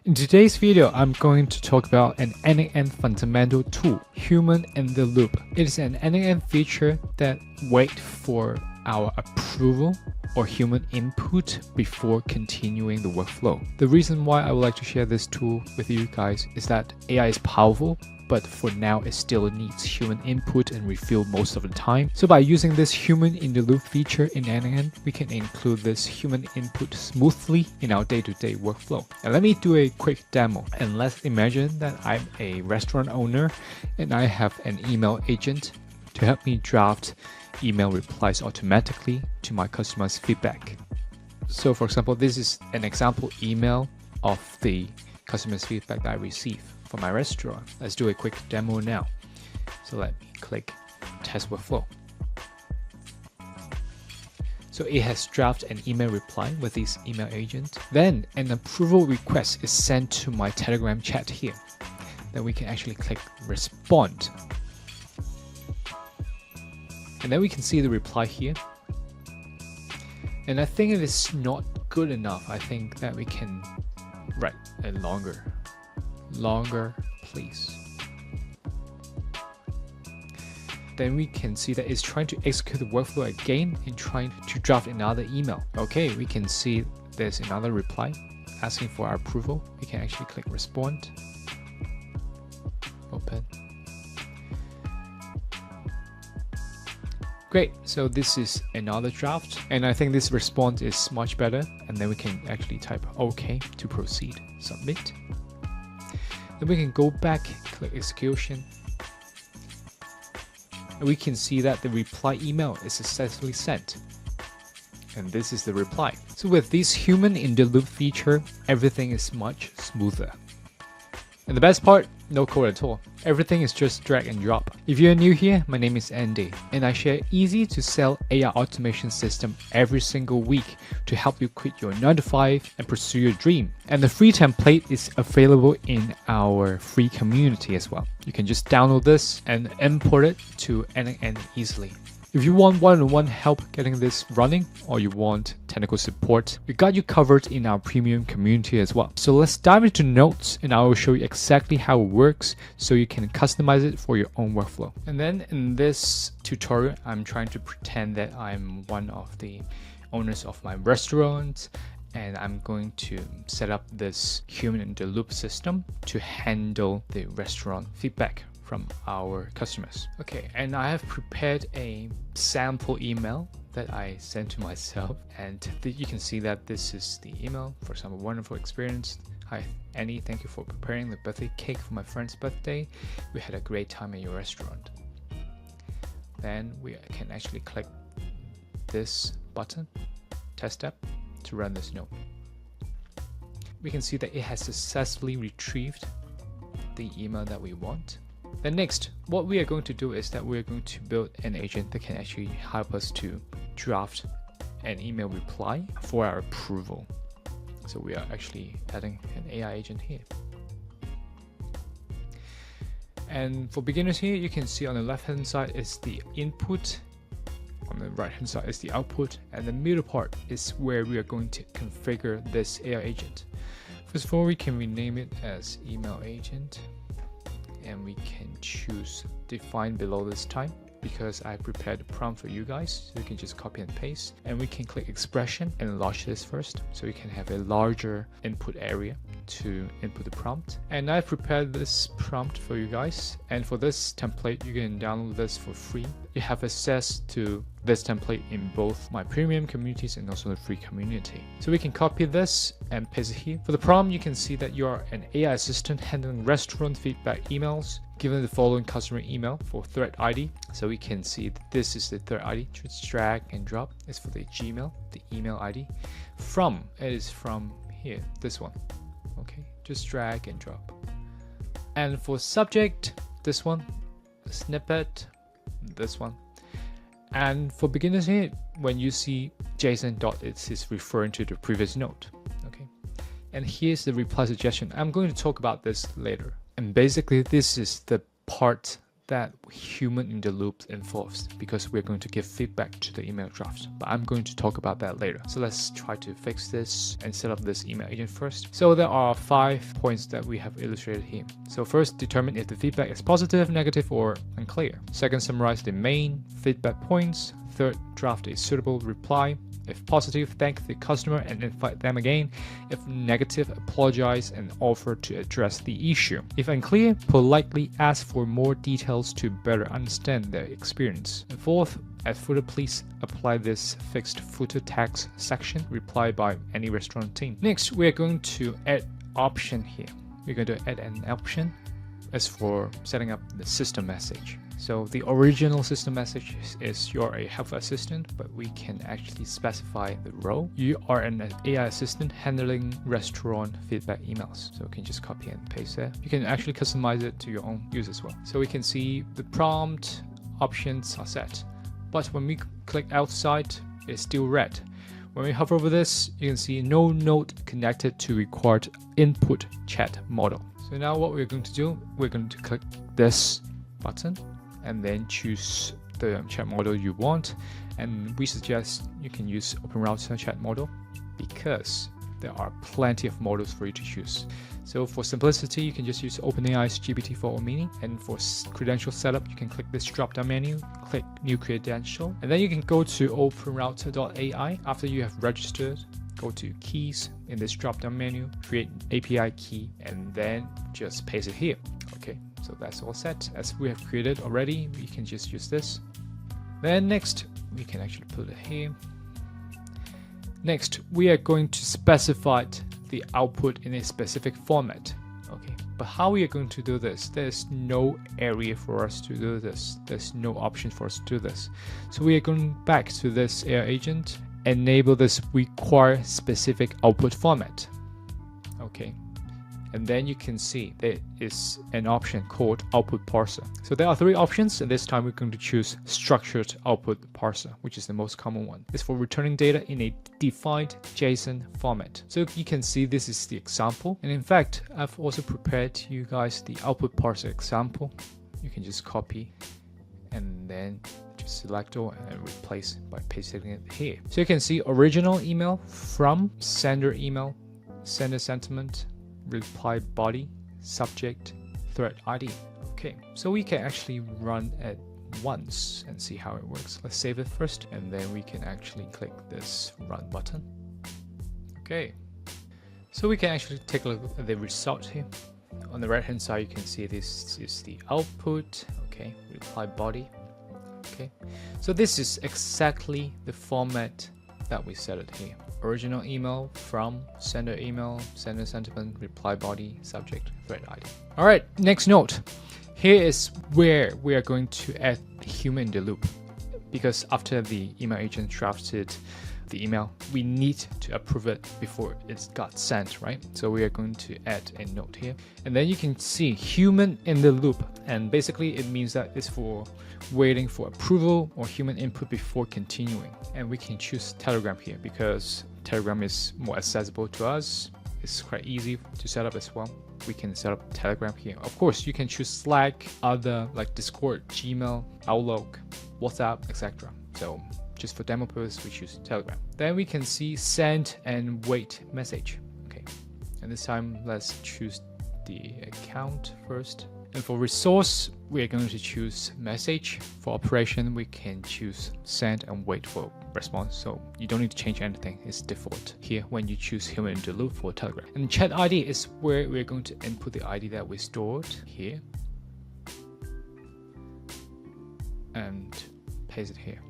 In today's video, I'm going to talk about an end-to-end fundamental tool, Human in the Loop. It is an end-to-end feature that waits for our approval or human input before continuing the workflow. The reason why I would like to share this tool with you guys is that AI is powerful, but for now it still needs human input and refill most of the time. So by using this human in the loop feature in end-to-end, we can include this human input smoothly in our day-to-day workflow. And let me do a quick demo. And let's imagine that I'm a restaurant owner and I have an email agent to help me draft email replies automatically to my customers' feedback. So for example, this is an example email of the customer's feedback that I receive for my restaurant. Let's do a quick demo now. So let me click test workflow. So it has drafted an email reply with this email agent. Then an approval request is sent to my Telegram chat here. Then we can actually click respond. And then we can see the reply here. And I think it is not good enough. I think that we can write a longer please. Then we can see that it's trying to execute the workflow again and trying to draft another email. Okay, we can see there's another reply asking for our approval. We can actually click respond, open. Great, so this is another draft, and I think this response is much better. And then we can actually type OK to proceed, submit. Then we can go back, click execution, and we can see that the reply email is successfully sent. And this is the reply. So with this human in the loop feature, everything is much smoother. And the best part, no code at all. Everything is just drag and drop. If you're new here, my name is Andy, and I share easy to sell AI automation system every single week to help you quit your 9-to-5 and pursue your dream. And the free template is available in our free community as well. You can just download this and import it to end-to-end easily. If you want one-on-one help getting this running, or you want technical support, we got you covered in our premium community as well. So let's dive into notes and I will show you exactly how it works so you can customize it for your own workflow. And then in this tutorial, I'm trying to pretend that I'm one of the owners of my restaurant, and I'm going to set up this human in the loop system to handle the restaurant feedback from our customers. Okay, and I have prepared a sample email that I sent to myself, and you can see that this is the email. For example, wonderful experience. Hi Annie, thank you for preparing the birthday cake for my friend's birthday. We had a great time at your restaurant. Then we can actually click this button, test app, to run this node. We can see that it has successfully retrieved the email that we want. Then next, what we are going to do is that we're going to build an agent that can actually help us to draft an email reply for our approval. So we are actually adding an AI agent here. And for beginners here, you can see on the left hand side is the input, on the right hand side is the output, and the middle part is where we are going to configure this AI agent. First of all, we can rename it as email agent. And we can choose define below this time, because I prepared the prompt for you guys. So you can just copy and paste, and we can click expression and enlarge this first so you can have a larger input area to input the prompt. And I prepared this prompt for you guys, and for this template you can download this for free. You have access to this template in both my premium communities and also the free community. So we can copy this and paste it here. For the prompt, you can see that you are an AI assistant handling restaurant feedback emails, given the following customer email for thread ID. So we can see that this is the thread ID. Just drag and drop. It's for the Gmail, the email ID. From, it is from here, this one. Okay, just drag and drop. And for subject, this one, snippet, this one. And for beginners here, when you see JSON dot, it's referring to the previous node. Okay, and here's the reply suggestion. I'm going to talk about this later. And basically, this is the part that human in the loop involves, because we're going to give feedback to the email draft. But I'm going to talk about that later. So let's try to fix this and set up this email agent first. So there are 5 points that we have illustrated here. So first, determine if the feedback is positive, negative, or unclear. Second, summarize the main feedback points. Third, draft a suitable reply. If positive, thank the customer and invite them again. If negative, apologize and offer to address the issue. If unclear, politely ask for more details to better understand their experience. And fourth, at footer, please apply this fixed footer tags section, reply by any restaurant team. Next, we're going to add option here. We're going to add an option as for setting up the system message. So the original system message is you're a health assistant, but we can actually specify the role. You are an AI assistant handling restaurant feedback emails. So you can just copy and paste there. You can actually customize it to your own use as well. So we can see the prompt options are set, but when we click outside, it's still red. When we hover over this, you can see no node connected to required input chat model. So now what we're going to do, we're going to click this button and then choose the chat model you want. And we suggest you can use Open Router chat model because there are plenty of models for you to choose. So for simplicity, you can just use OpenAI's GPT-4 Mini. And for credential setup, you can click this drop-down menu, click New Credential, and then you can go to openrouter.ai. After you have registered, go to Keys in this drop-down menu, create API key, and then just paste it here. Okay, so that's all set. As we have created already, we can just use this. Then next, we can actually put it here. Next, we are going to specify the output in a specific format. Okay, but how we are going to do this? There's no area for us to do this. There's no option for us to do this. So we are going back to this AI agent, enable this require specific output format. Okay, and then you can see there is an option called output parser. So there are 3 options, and this time we're going to choose structured output parser, which is the most common one. It's for returning data in a defined JSON format. So you can see this is the example, and in fact I've also prepared to you guys the output parser example. You can just copy and then just select all and replace by pasting it here. So you can see original email, from, sender email, sender sentiment, reply body, subject, thread ID. Okay, so we can actually run it once and see how it works. Let's save it first, and then we can actually click this run button. Okay, so we can actually take a look at the result here. On the right hand side, you can see this is the output. Okay, reply body. Okay, so this is exactly the format that we set it here. Original email, from, sender email, sender sentiment, reply body, subject, thread ID. All right, next note. Here is where we are going to add human in the loop, because after the email agent drafted the email, we need to approve it before it's got sent, right? So we are going to add a note here, and then you can see human in the loop, and basically it means that it's for waiting for approval or human input before continuing. And we can choose Telegram here because Telegram is more accessible to us. It's quite easy to set up as well. We can set up Telegram here. Of course, you can choose Slack, other like Discord, Gmail, Outlook, WhatsApp, etc. So just for demo purpose, we choose Telegram. Then we can see send and wait message. Okay, and this time let's choose the account first. And for resource, we are going to choose message. For operation, we can choose send and wait for response. So you don't need to change anything. It's default here when you choose human in the loop for Telegram. And chat ID is where we're going to input the ID that we stored here and paste it here.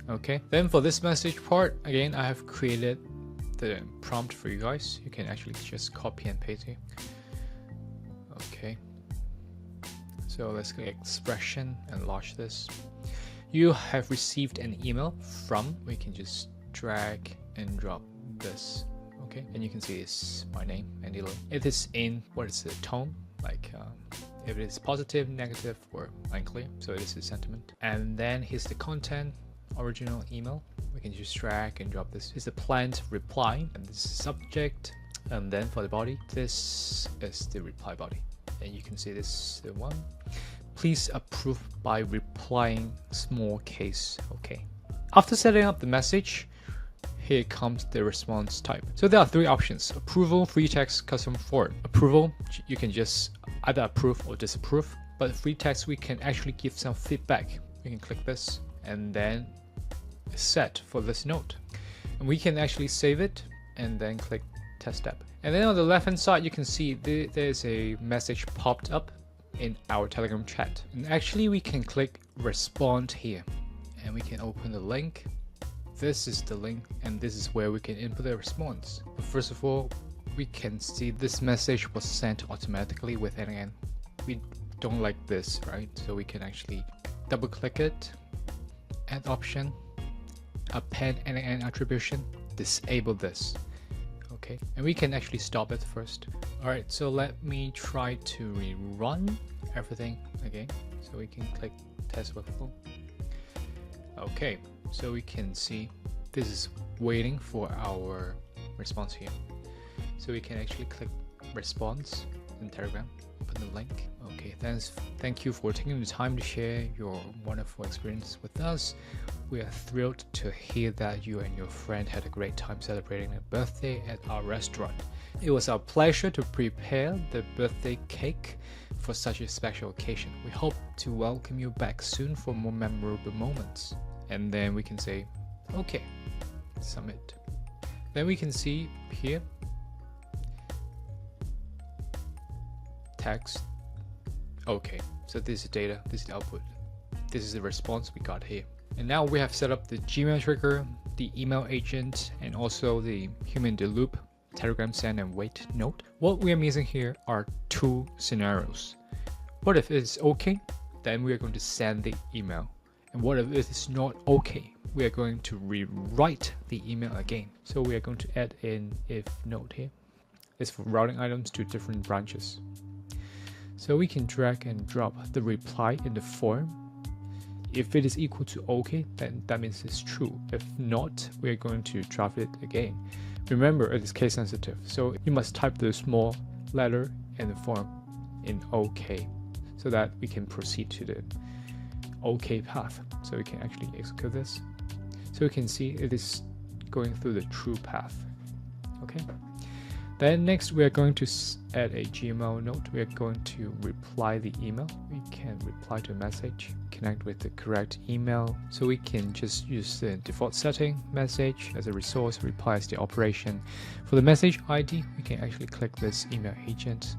Okay, then for this message part, again, I have created the prompt for you guys. You can actually just copy and paste here. Okay, so let's click expression and launch this. You have received an email from, we can just drag and drop this. Okay, and you can see it's my name, Andy Lo. It is in, what is the tone? Like if it is positive, negative, or unclear. So this is sentiment. And then here's the content, original email. We can just drag and drop this. Is the planned reply, and this is subject. And then for the body, this is the reply body. And you can see this is the one. Please approve by replying small case OK. After setting up the message, here comes the response type. So there are three options: approval, free text, custom forward. Approval, you can just either approve or disapprove, but free text, we can actually give some feedback. We can click this and then set for this note, and we can actually save it and then click test step. And then on the left hand side, you can see there's a message popped up in our Telegram chat, and actually we can click respond here and we can open the link. This is the link, and this is where we can input the response. But first of all, we can see this message was sent automatically with NaN. We don't like this, right? So we can actually double click it, add option, append NaN attribution, disable this. Okay, and we can actually stop it first. All right, so let me try to rerun everything again. So we can click test workflow. Okay, so we can see this is waiting for our response here. So we can actually click response in Telegram, open the link. Okay, thank you for taking the time to share your wonderful experience with us. We are thrilled to hear that you and your friend had a great time celebrating a birthday at our restaurant. It was our pleasure to prepare the birthday cake for such a special occasion. We hope to welcome you back soon for more memorable moments. And then we can say, okay, submit. Then we can see here, text, okay. So this is data, this is the output. This is the response we got here. And now we have set up the Gmail trigger, the email agent, and also the human in the loop, Telegram send and wait note. What we are missing here are two scenarios. What if it's okay? Then we are going to send the email. And what if it is not okay? We are going to rewrite the email again. So we are going to add in if note here. It's for routing items to different branches. So we can drag and drop the reply in the form. If it is equal to OK, then that means it's true. If not, we're going to draft it again. Remember, it is case sensitive, so you must type the small letter in the form in OK so that we can proceed to the OK path. So we can actually execute this. So we can see it is going through the true path. Okay. Then next we are going to add a Gmail note. We are going to reply the email. We can reply to a message, connect with the correct email. So we can just use the default setting, message as a resource, reply as the operation. For the message ID, we can actually click this email agent,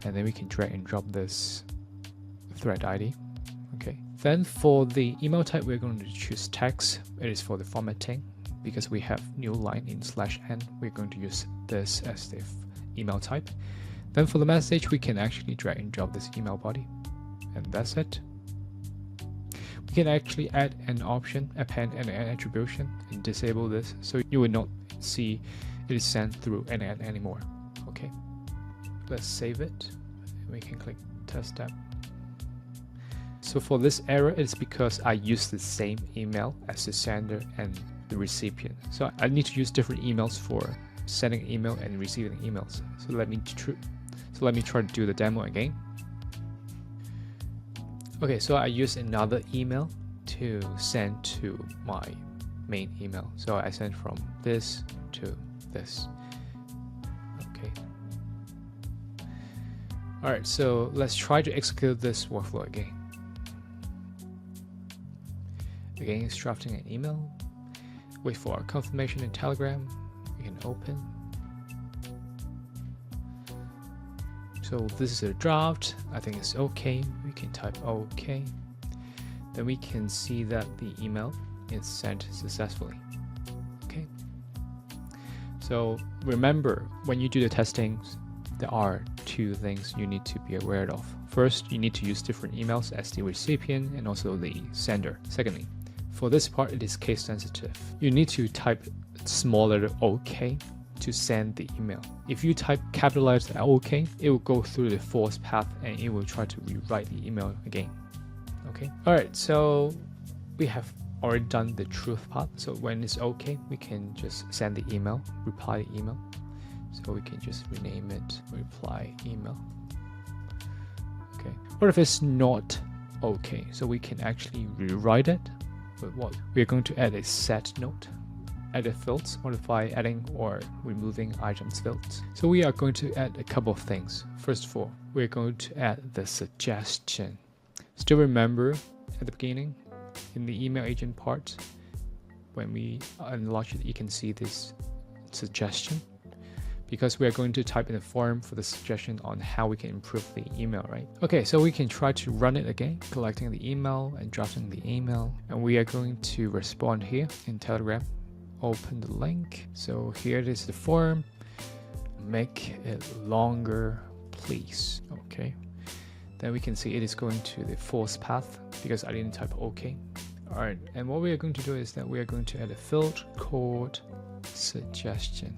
and then we can drag and drop this thread ID. Okay. Then for the email type, we're going to choose text. It is for the formatting. Because we have new line in /n, we're going to use this as the email type. Then for the message, we can actually drag and drop this email body, and that's it. We can actually add an option, append and an attribution, and disable this, so you will not see it is sent through NaN anymore. Okay, let's save it. We can click test step. So for this error, it's because I used the same email as the sender and the recipient. So I need to use different emails for sending email and receiving emails. So let me try to do the demo again. Okay, so I use another email to send to my main email. So I send from this to this. Okay. All right, so let's try to execute this workflow again. Again, it's drafting an email. Wait for our confirmation in Telegram. We can open. So this is a draft. I think it's okay. We can type OK. Then we can see that the email is sent successfully. Okay. So remember, when you do the testings, there are two things you need to be aware of. First, you need to use different emails as the recipient and also the sender. Secondly, for this part, it is case sensitive. You need to type small letter OK to send the email. If you type capitalized OK, it will go through the false path and it will try to rewrite the email again. Okay. All right. So we have already done the truth part. So when it's OK, we can just send the email, reply the email. So we can just rename it reply email. Okay. What if it's not okay. So we can actually rewrite it. But what? We're going to add a set note. Edit fields, modify adding or removing items fields. So we are going to add a couple of things. First of all, we're going to add the suggestion. Still remember at the beginning, in the email agent part, when we unlock it, you can see this suggestion, because we are going to type in a form for the suggestion on how we can improve the email, right? Okay, so we can try to run it again, collecting the email and drafting the email. And we are going to respond here in Telegram. Open the link. So here it is, the form. Make it longer, please. Okay. Then we can see it is going to the false path because I didn't type OK. Alright, and what we are going to do is that we are going to add a field called suggestion.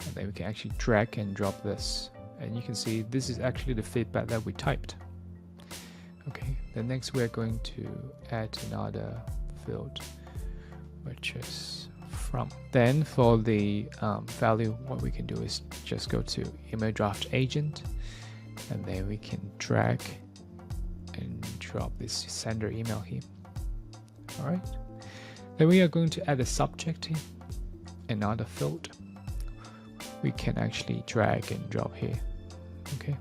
And then we can actually drag and drop this. And you can see this is actually the feedback that we typed. Okay, then next we are going to add another field, which is from. Then for the value, what we can do is just go to email draft agent, and then we can drag and drop this sender email here. All right. Then we are going to add a subject here, another field. We can actually drag and drop here. Okay.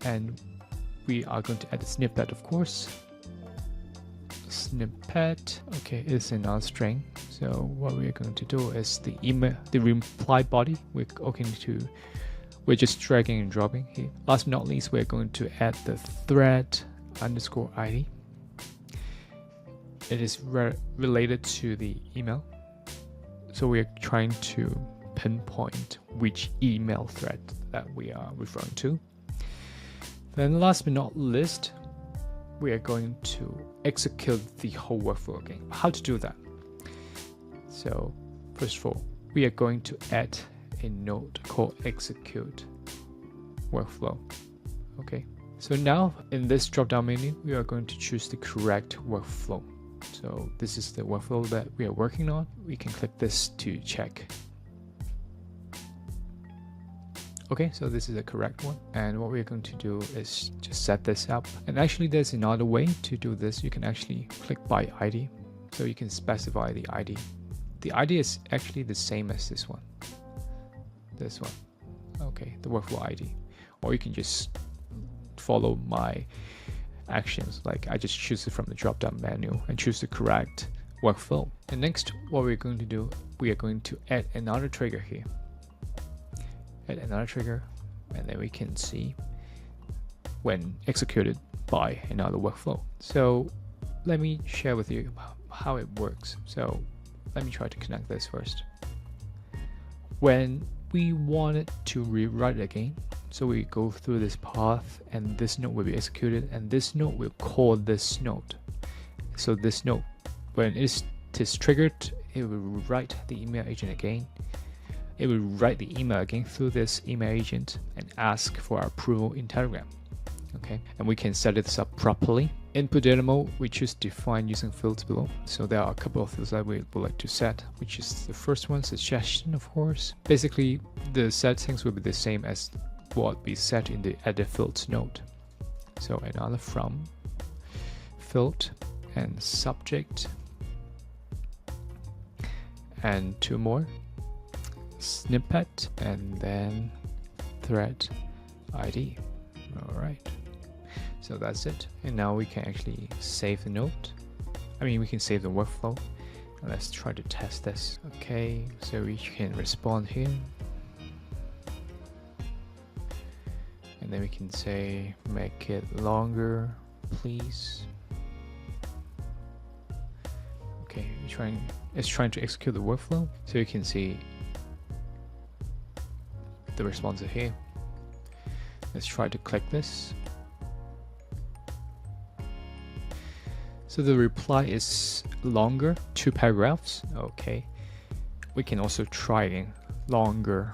And we are going to add a snippet, of course. Snippet, okay, is another string. So what we're going to do is the email, the reply body, we're just dragging and dropping here. Last but not least, we're going to add the thread underscore ID. It is related to the email, so we're trying to pinpoint which email thread that we are referring to. Then last but not least, we are going to execute the whole workflow again. How to do that? So first of all, we are going to add a node called execute workflow. Okay, so now in this drop-down menu, we are going to choose the correct workflow. So this is the workflow that we are working on. We can click this to check. Okay, so this is the correct one. And what we're going to do is just set this up. And actually there's another way to do this. You can actually click by ID. So you can specify the ID. The ID is actually the same as this one. This one. Okay, the workflow ID. Or you can just follow my actions. Like I just choose it from the drop-down menu and choose the correct workflow. And next, what we're going to do, we are going to add another trigger here. Add another trigger, and then we can see when executed by another workflow. So let me share with you how it works. So let me try to connect this first. When we wanted to rewrite it again, so we go through this path, and this node will be executed, and this node will call this node. So this node, when it is triggered, it will write the email agent again. It will write the email again through this email agent and ask for our approval in Telegram. Okay, and we can set this up properly. Input data mode, we choose define using fields below. So there are a couple of fields that we would like to set, which is the first one, suggestion, of course. Basically, the settings will be the same as what we set in the edit fields node. So another from field and subject, and two more, snippet, and then thread ID. All right, so that's it. And now we can actually save the node. We can save the workflow. Let's try to test this. Okay, so we can respond here, and then we can say make it longer, please. Okay, it's trying to execute the workflow. So you can see the response here. Let's try to click this. So the reply is longer, 2 paragraphs. Okay, we can also try again, longer,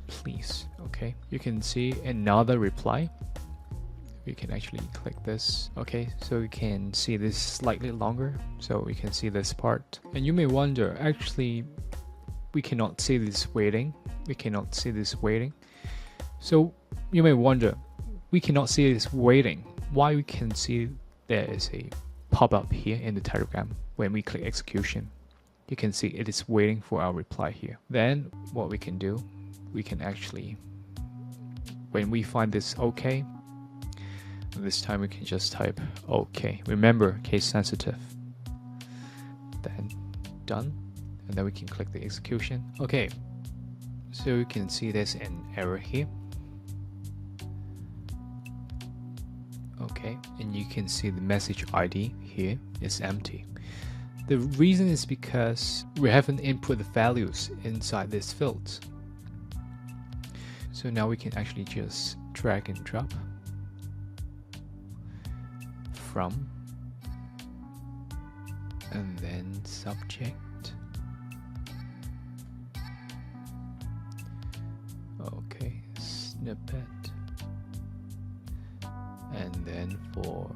please. Okay, you can see another reply. We can actually click this. Okay, so we can see this slightly longer, so we can see this part. And you may wonder, actually we cannot see this waiting. So you may wonder, we cannot see this waiting. why we can see there is a pop-up here in the Telegram when we click execution. You can see it is waiting for our reply here. Then what we can do, we can actually, when we find this okay, this time we can just type okay. Remember, case sensitive. Then done, and then we can click the execution. Okay, so you can see there's an error here. Okay, and you can see the message ID here is empty. The reason is because we haven't input the values inside this field. So now we can actually just drag and drop from, and then subject. Okay, snippet. And then for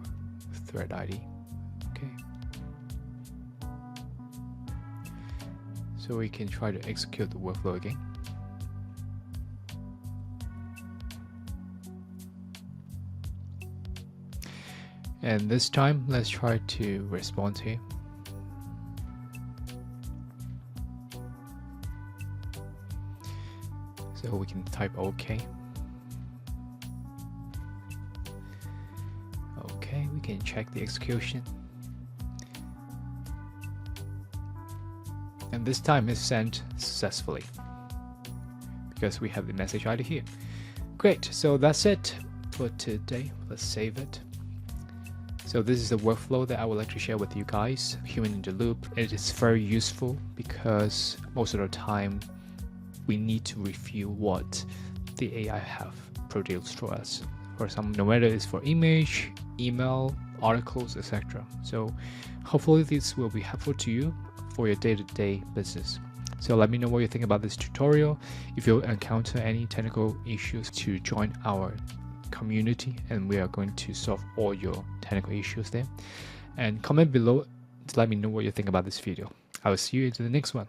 thread ID. Okay. So we can try to execute the workflow again. And this time, let's try to respond here. So we can type OK. Okay, we can check the execution. And this time it's sent successfully because we have the message ID here. Great, so that's it for today. Let's save it. So this is the workflow that I would like to share with you guys. Human in the loop. It is very useful because most of the time we need to review what the AI have produced for us. For example, no matter it's for image, email, articles, etc. So hopefully this will be helpful to you for your day-to-day business. So let me know what you think about this tutorial. If you encounter any technical issues, to join our community and we are going to solve all your technical issues there. And comment below to let me know what you think about this video. I will see you in the next one.